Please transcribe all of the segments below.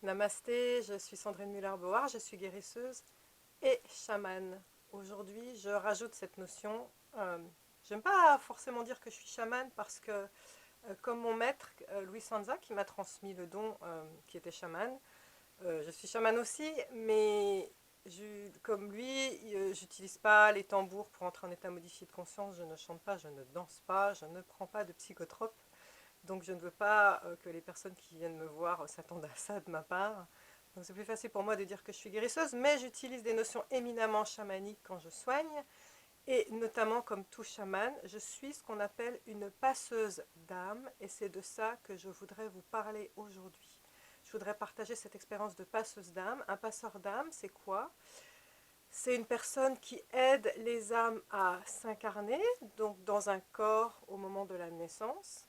Namasté, je suis Sandrine Muller-Board, je suis guérisseuse et chamane. Aujourd'hui, je rajoute cette notion. J'aime pas forcément dire que je suis chamane parce que, comme mon maître Louis Sanza, qui m'a transmis le don, qui était chamane, je suis chamane aussi, mais comme lui, j'utilise pas les tambours pour entrer en état modifié de conscience, je ne chante pas, je ne danse pas, je ne prends pas de psychotropes. Donc je ne veux pas que les personnes qui viennent me voir s'attendent à ça de ma part. Donc c'est plus facile pour moi de dire que je suis guérisseuse, mais j'utilise des notions éminemment chamaniques quand je soigne. Et notamment comme tout chaman, je suis ce qu'on appelle une passeuse d'âme. Et c'est de ça que je voudrais vous parler aujourd'hui. Je voudrais partager cette expérience de passeuse d'âme. Un passeur d'âme, c'est quoi? C'est une personne qui aide les âmes à s'incarner, donc dans un corps au moment de la naissance.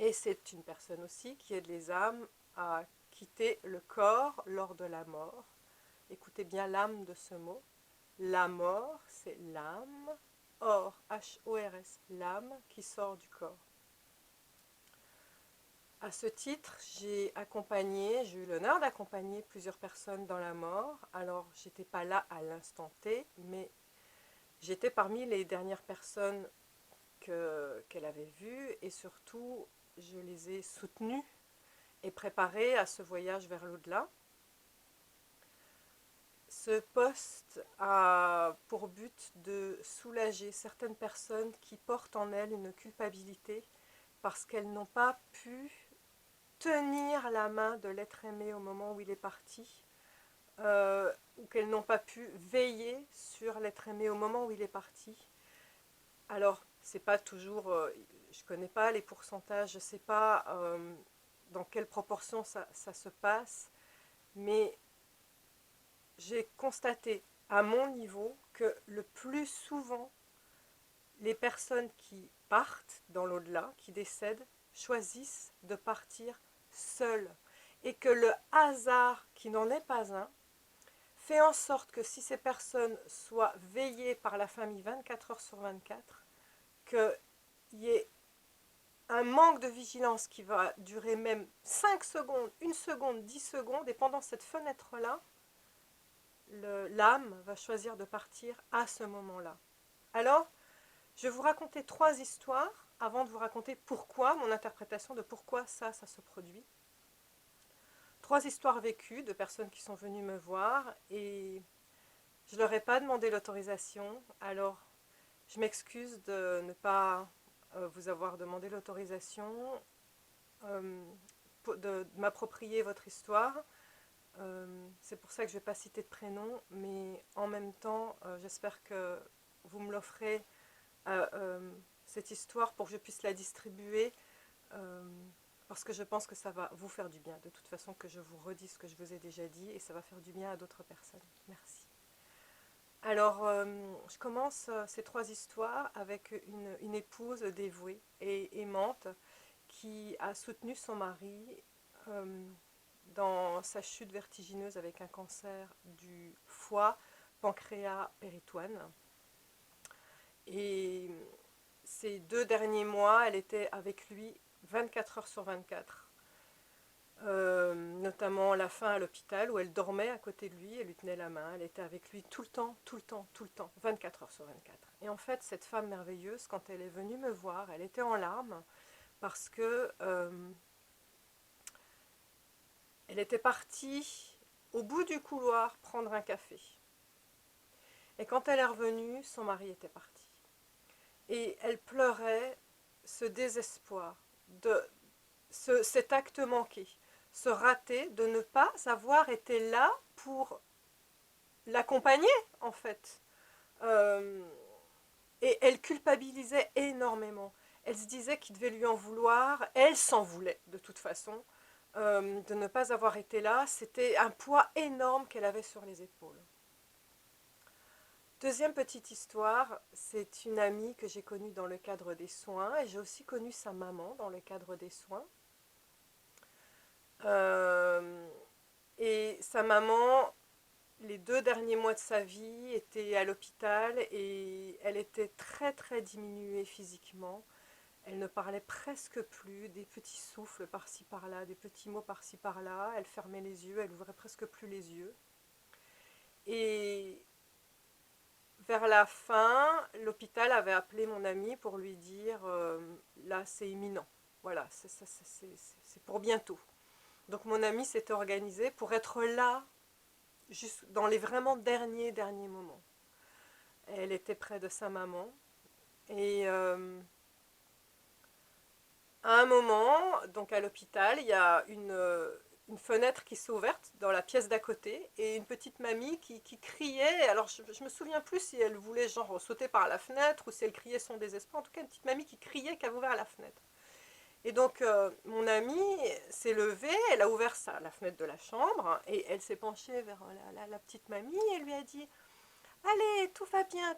Et c'est une personne aussi qui aide les âmes à quitter le corps lors de la mort. Écoutez bien l'âme de ce mot. La mort, c'est l'âme. Or, H-O-R-S, l'âme qui sort du corps. À ce titre, j'ai eu l'honneur d'accompagner plusieurs personnes dans la mort. Alors, j'étais pas là à l'instant T, mais j'étais parmi les dernières personnes qu'elle avait vues et surtout, je les ai soutenues et préparées à ce voyage vers l'au-delà. Ce poste a pour but de soulager certaines personnes qui portent en elles une culpabilité parce qu'elles n'ont pas pu tenir la main de l'être aimé au moment où il est parti, ou qu'elles n'ont pas pu veiller sur l'être aimé au moment où il est parti. Alors, c'est pas toujours, je connais pas les pourcentages, je sais pas dans quelle proportion ça se passe, mais j'ai constaté à mon niveau que le plus souvent, les personnes qui partent dans l'au-delà, qui décèdent, choisissent de partir seules. Et que le hasard, qui n'en est pas un, fait en sorte que si ces personnes soient veillées par la famille 24 heures sur 24, qu'il y ait un manque de vigilance qui va durer même 5 secondes, 1 seconde, 10 secondes, et pendant cette fenêtre-là, l'âme va choisir de partir à ce moment-là. Alors, je vais vous raconter 3 histoires avant de vous raconter pourquoi, mon interprétation de pourquoi ça se produit. 3 histoires vécues de personnes qui sont venues me voir et je ne leur ai pas demandé l'autorisation. Alors, je m'excuse de ne pas vous avoir demandé l'autorisation de m'approprier votre histoire. C'est pour ça que je ne vais pas citer de prénom, mais en même temps, j'espère que vous me l'offrez, cette histoire, pour que je puisse la distribuer, parce que je pense que ça va vous faire du bien. De toute façon, que je vous redis ce que je vous ai déjà dit, et ça va faire du bien à d'autres personnes. Merci. Alors, je commence ces 3 histoires avec une épouse dévouée et aimante qui a soutenu son mari dans sa chute vertigineuse avec un cancer du foie, pancréas, péritoine. Et ces 2 derniers mois, elle était avec lui 24 heures sur 24. Notamment la fin à l'hôpital où elle dormait à côté de lui, elle lui tenait la main, elle était avec lui tout le temps, tout le temps, tout le temps, 24 heures sur 24. Et en fait, cette femme merveilleuse, quand elle est venue me voir, elle était en larmes parce que elle était partie au bout du couloir prendre un café. Et quand elle est revenue, son mari était parti. Et elle pleurait ce désespoir, cet acte manqué, ce raté de ne pas avoir été là pour l'accompagner, en fait. Euh, et elle culpabilisait énormément. Elle se disait qu'il devait lui en vouloir. Elle s'en voulait, de toute façon. De ne pas avoir été là, c'était un poids énorme qu'elle avait sur les épaules. Deuxième petite histoire, c'est une amie que j'ai connue dans le cadre des soins, et j'ai aussi connu sa maman dans le cadre des soins. Et sa maman, les 2 derniers mois de sa vie, était à l'hôpital et elle était très très diminuée physiquement. Elle ne parlait presque plus, des petits souffles par-ci par-là, des petits mots par-ci par-là. Elle fermait les yeux, elle ouvrait presque plus les yeux. Et vers la fin, l'hôpital avait appelé mon ami pour lui dire là c'est imminent, voilà, c'est pour bientôt. Donc mon ami s'était organisé pour être là, juste dans les vraiment derniers moments. Elle était près de sa maman et à un moment, donc à l'hôpital, il y a une fenêtre qui s'est ouverte dans la pièce d'à côté et une petite mamie qui criait. Alors je me souviens plus si elle voulait genre sauter par la fenêtre ou si elle criait son désespoir. En tout cas, une petite mamie qui criait qu'elle avait ouvert la fenêtre. Et donc mon amie s'est levée, elle a ouvert la fenêtre de la chambre et elle s'est penchée vers la petite mamie et lui a dit: allez, tout va bien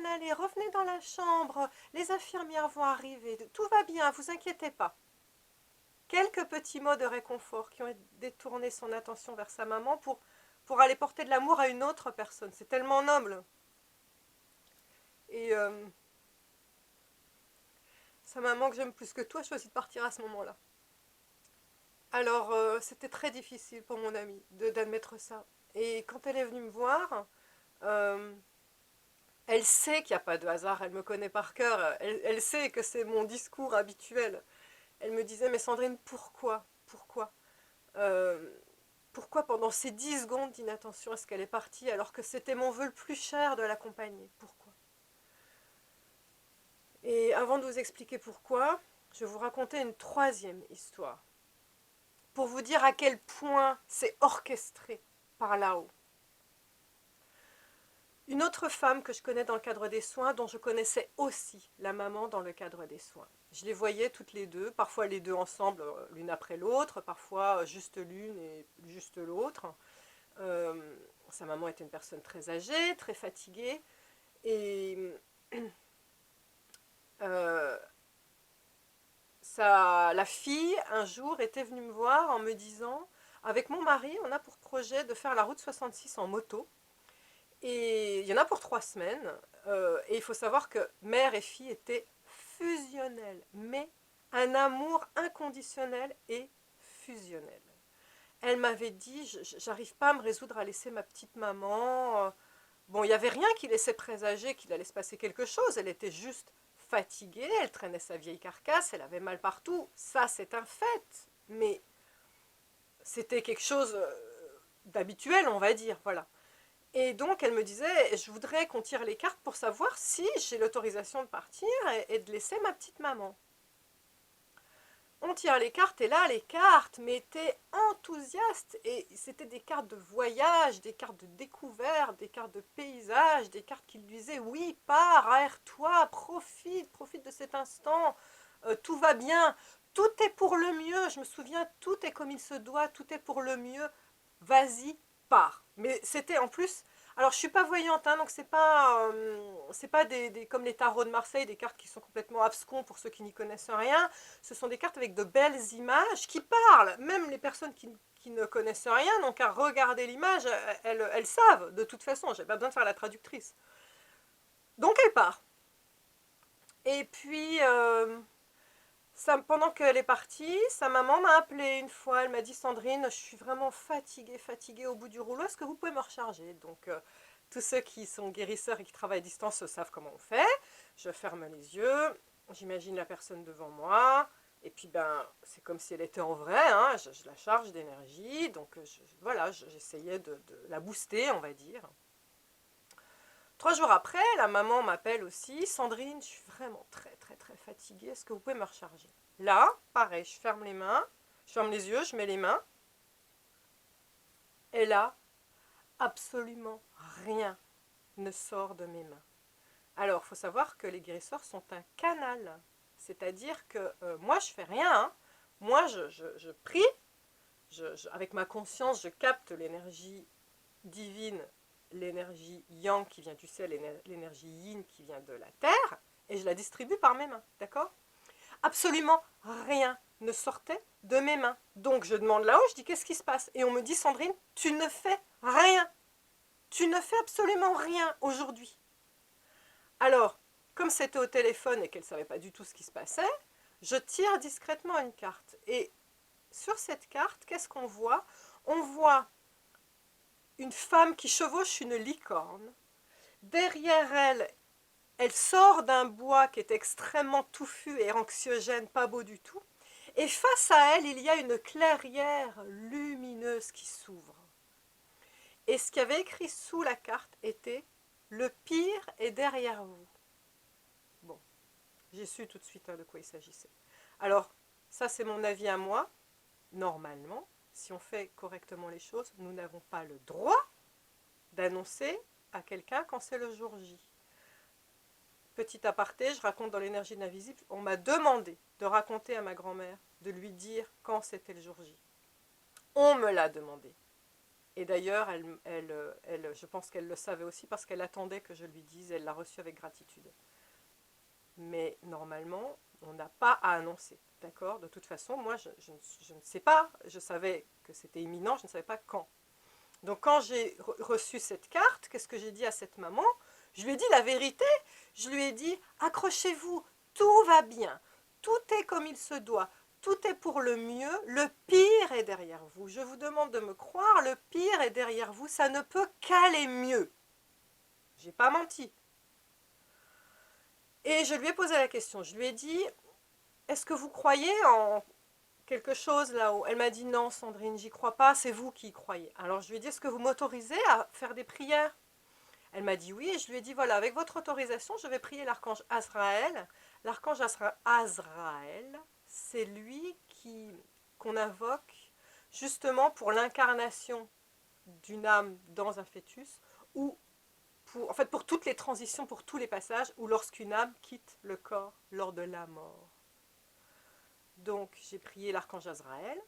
aller, revenez dans la chambre, les infirmières vont arriver, tout va bien, vous inquiétez pas. Quelques petits mots de réconfort qui ont détourné son attention vers sa maman pour aller porter de l'amour à une autre personne. C'est tellement noble. Et sa maman que j'aime plus que tout a choisi de partir à ce moment-là. Alors c'était très difficile pour mon amie d'admettre ça. Et quand elle est venue me voir, euh, elle sait qu'il n'y a pas de hasard, elle me connaît par cœur, elle sait que c'est mon discours habituel. Elle me disait: mais Sandrine, pourquoi pourquoi pendant ces 10 secondes d'inattention est-ce qu'elle est partie alors que c'était mon vœu le plus cher de l'accompagner? Pourquoi? Et avant de vous expliquer pourquoi, je vais vous raconter une troisième histoire pour vous dire à quel point c'est orchestré par là-haut. Une autre femme que je connais dans le cadre des soins, dont je connaissais aussi la maman dans le cadre des soins. Je les voyais toutes les deux, parfois les deux ensemble, l'une après l'autre, parfois juste l'une et juste l'autre. Sa maman était une personne très âgée, très fatiguée, et la fille, un jour, était venue me voir en me disant: avec mon mari, on a pour projet de faire la route 66 en moto, et il y en a pour 3 semaines, et il faut savoir que mère et fille étaient fusionnelles, mais un amour inconditionnel et fusionnel. Elle m'avait dit: j'arrive pas à me résoudre à laisser ma petite maman. Bon, il n'y avait rien qui laissait présager qu'il allait se passer quelque chose. Elle était juste fatiguée, elle traînait sa vieille carcasse, elle avait mal partout. Ça, c'est un fait. Mais c'était quelque chose d'habituel, on va dire, voilà. Et donc, elle me disait: je voudrais qu'on tire les cartes pour savoir si j'ai l'autorisation de partir et de laisser ma petite maman. On tire les cartes et là, les cartes m'étaient enthousiastes et c'était des cartes de voyage, des cartes de découverte, des cartes de paysage, des cartes qui lui disaient: oui, pars, aère-toi, profite de cet instant, tout va bien, tout est pour le mieux. Je me souviens, tout est comme il se doit, tout est pour le mieux, vas-y, pars. Mais c'était en plus... Alors, je ne suis pas voyante, hein, donc c'est pas comme les tarots de Marseille, des cartes qui sont complètement abscons pour ceux qui n'y connaissent rien. Ce sont des cartes avec de belles images qui parlent. Même les personnes qui ne connaissent rien n'ont qu'à regarder l'image, elles savent de toute façon. Je n'ai pas besoin de faire la traductrice. Donc, elle part. Et puis, pendant qu'elle est partie, sa maman m'a appelée une fois. Elle m'a dit: Sandrine, je suis vraiment fatiguée au bout du rouleau. Est-ce que vous pouvez me recharger? Donc, tous ceux qui sont guérisseurs et qui travaillent à distance savent comment on fait. Je ferme les yeux, j'imagine la personne devant moi, et puis c'est comme si elle était en vrai, hein, je la charge d'énergie, donc voilà, j'essayais de la booster, on va dire. 3 jours après, la maman m'appelle aussi: Sandrine, je suis vraiment très fatiguée, est-ce que vous pouvez me recharger? Là, pareil, je ferme les yeux, je mets les mains, et là, absolument rien ne sort de mes mains. Alors, il faut savoir que les guérisseurs sont un canal. C'est-à-dire que moi, je fais rien. Hein. Moi, je prie. Avec ma conscience, je capte l'énergie divine, l'énergie yang qui vient du ciel, l'énergie yin qui vient de la terre, et je la distribue par mes mains. D'accord? Absolument rien ne sortait de mes mains. Donc, je demande là-haut, je dis: qu'est-ce qui se passe? Et on me dit: Sandrine, tu ne fais rien. Tu ne fais absolument rien aujourd'hui. Alors, comme c'était au téléphone et qu'elle ne savait pas du tout ce qui se passait, Je tire discrètement une carte. Et sur cette carte, qu'est-ce qu'on voit? On voit une femme qui chevauche une licorne. Derrière elle, elle sort d'un bois qui est extrêmement touffu et anxiogène, pas beau du tout. Et face à elle, il y a une clairière lumineuse qui s'ouvre. Et ce qu'il y avait écrit sous la carte était « Le pire est derrière vous ». Bon, j'ai su tout de suite de quoi il s'agissait. Alors, ça c'est mon avis à moi. Normalement, si on fait correctement les choses, nous n'avons pas le droit d'annoncer à quelqu'un quand c'est le jour J. Petit aparté, je raconte dans l'énergie de l'invisible, on m'a demandé de raconter à ma grand-mère, de lui dire quand c'était le jour J. On me l'a demandé. Et d'ailleurs, je pense qu'elle le savait aussi parce qu'elle attendait que je lui dise, elle l'a reçu avec gratitude. Mais normalement, on n'a pas à annoncer, d'accord? De toute façon, moi, je ne sais pas, je savais que c'était imminent, je ne savais pas quand. Donc quand j'ai reçu cette carte, qu'est-ce que j'ai dit à cette maman? Je lui ai dit la vérité, je lui ai dit « Accrochez-vous, tout va bien, tout est comme il se doit, tout est pour le mieux, le pire est derrière vous. Je vous demande de me croire, le pire est derrière vous, ça ne peut qu'aller mieux. » J'ai pas menti. Et je lui ai posé la question, je lui ai dit « Est-ce que vous croyez en quelque chose là-haut ?» Elle m'a dit « Non Sandrine, j'y crois pas, c'est vous qui y croyez. » Alors je lui ai dit « Est-ce que vous m'autorisez à faire des prières ?» Elle m'a dit oui, et je lui ai dit voilà, avec votre autorisation, je vais prier l'archange Azraël. L'archange Azraël, c'est lui qu'on invoque justement pour l'incarnation d'une âme dans un fœtus, ou en fait pour toutes les transitions, pour tous les passages, ou lorsqu'une âme quitte le corps lors de la mort. Donc j'ai prié l'archange Azraël,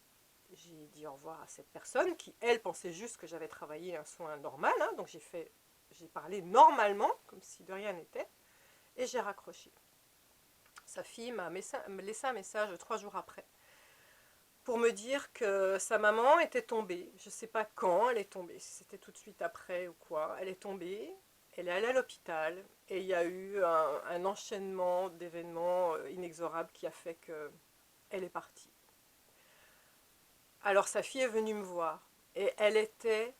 j'ai dit au revoir à cette personne qui, elle, pensait juste que j'avais travaillé un soin normal, hein, donc j'ai parlé normalement, comme si de rien n'était, et j'ai raccroché. Sa fille m'a laissé un message 3 jours après, pour me dire que sa maman était tombée. Je ne sais pas quand elle est tombée, si c'était tout de suite après ou quoi. Elle est tombée, elle est allée à l'hôpital, et il y a eu un enchaînement d'événements inexorables qui a fait qu'elle est partie. Alors sa fille est venue me voir, et elle était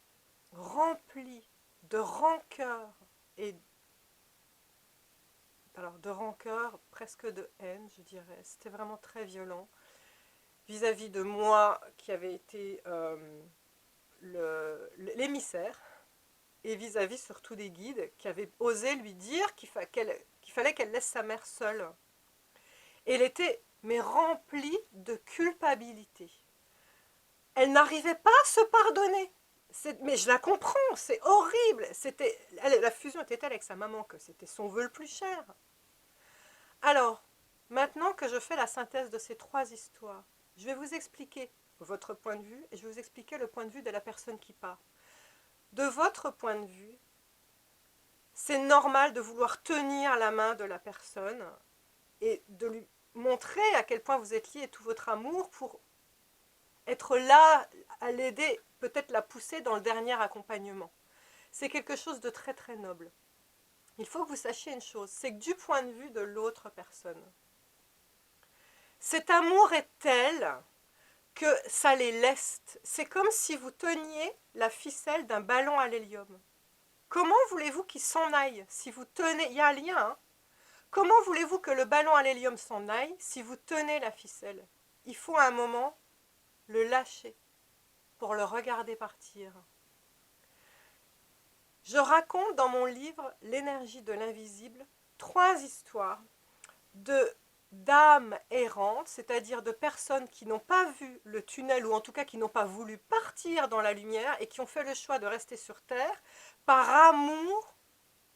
remplie de rancœur et de rancœur, presque de haine, je dirais. C'était vraiment très violent vis-à-vis de moi qui avait été l'émissaire, et vis-à-vis surtout des guides qui avaient osé lui dire qu'il fallait qu'elle laisse sa mère seule. Et elle était mais remplie de culpabilité. Elle n'arrivait pas à se pardonner. Mais je la comprends, c'est horrible. La fusion était telle avec sa maman que c'était son vœu le plus cher. Alors, maintenant que je fais la synthèse de ces 3 histoires, je vais vous expliquer votre point de vue et je vais vous expliquer le point de vue de la personne qui parle. De votre point de vue, c'est normal de vouloir tenir la main de la personne et de lui montrer à quel point vous êtes lié et tout votre amour pour être là à l'aider, peut-être la pousser dans le dernier accompagnement. C'est quelque chose de très très noble. Il faut que vous sachiez une chose, c'est que du point de vue de l'autre personne, cet amour est tel que ça les leste. C'est comme si vous teniez la ficelle d'un ballon à l'hélium. Comment voulez-vous qu'il s'en aille si vous tenez... Il y a un lien, hein. Comment voulez-vous que le ballon à l'hélium s'en aille si vous tenez la ficelle? Il faut à un moment le lâcher pour le regarder partir. Je raconte dans mon livre « L'énergie de l'invisible » 3 histoires d'âmes errantes, c'est-à-dire de personnes qui n'ont pas vu le tunnel, ou en tout cas qui n'ont pas voulu partir dans la lumière et qui ont fait le choix de rester sur Terre par amour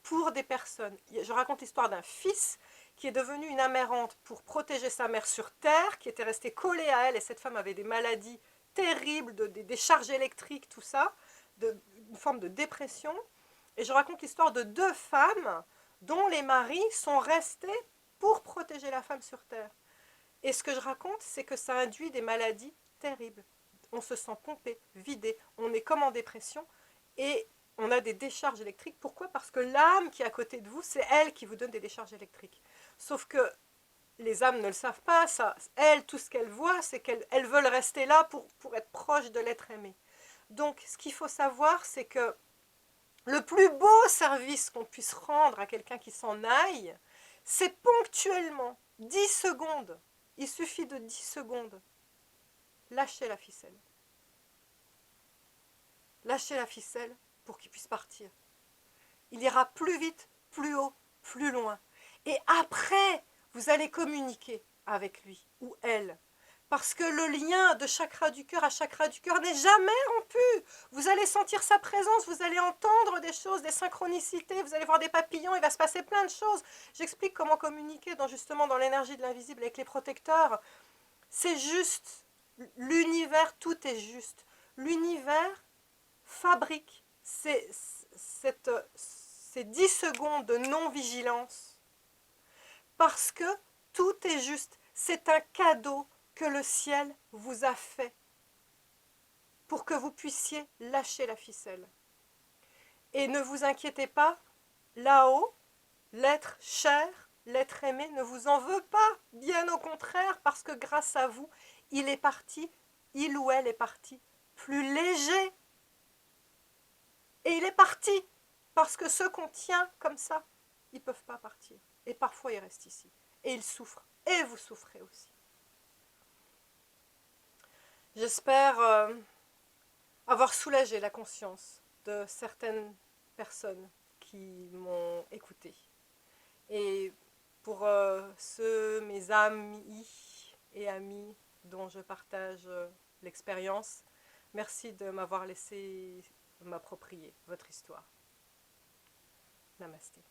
pour des personnes. Je raconte l'histoire d'un fils qui est devenu une âme errante pour protéger sa mère sur Terre, qui était restée collée à elle, et cette femme avait des maladies terribles, des charges électriques, tout ça, une forme de dépression. Et je raconte l'histoire de 2 femmes dont les maris sont restés pour protéger la femme sur Terre. Et ce que je raconte, c'est que ça induit des maladies terribles. On se sent pompé, vidé, on est comme en dépression, et on a des décharges électriques. Pourquoi? Parce que l'âme qui est à côté de vous, c'est elle qui vous donne des décharges électriques. Sauf que les âmes ne le savent pas, ça. Elles, tout ce qu'elles voient, c'est qu'elles veulent rester là pour être proches de l'être aimé. Donc, ce qu'il faut savoir, c'est que le plus beau service qu'on puisse rendre à quelqu'un qui s'en aille, c'est ponctuellement, 10 secondes. Il suffit de 10 secondes. Lâchez la ficelle. Lâchez la ficelle pour qu'il puisse partir. Il ira plus vite, plus haut, plus loin. Et après, vous allez communiquer avec lui ou elle. Parce que le lien de chakra du cœur à chakra du cœur n'est jamais rompu. Vous allez sentir sa présence, vous allez entendre des choses, des synchronicités, vous allez voir des papillons, il va se passer plein de choses. J'explique comment communiquer justement dans l'énergie de l'invisible avec les protecteurs. C'est juste. L'univers, tout est juste. L'univers fabrique ces 10 secondes de non-vigilance parce que tout est juste. C'est un cadeau que le ciel vous a fait pour que vous puissiez lâcher la ficelle. Et ne vous inquiétez pas, là-haut, l'être cher, l'être aimé ne vous en veut pas, bien au contraire, parce que grâce à vous, il est parti, il ou elle est parti, plus léger. Et il est parti, parce que ceux qu'on tient comme ça, ils ne peuvent pas partir. Et parfois, ils restent ici. Et ils souffrent. Et vous souffrez aussi. J'espère avoir soulagé la conscience de certaines personnes qui m'ont écouté. Et pour mes amis et amis dont je partage l'expérience, merci de m'avoir laissé m'approprier votre histoire. Namasté.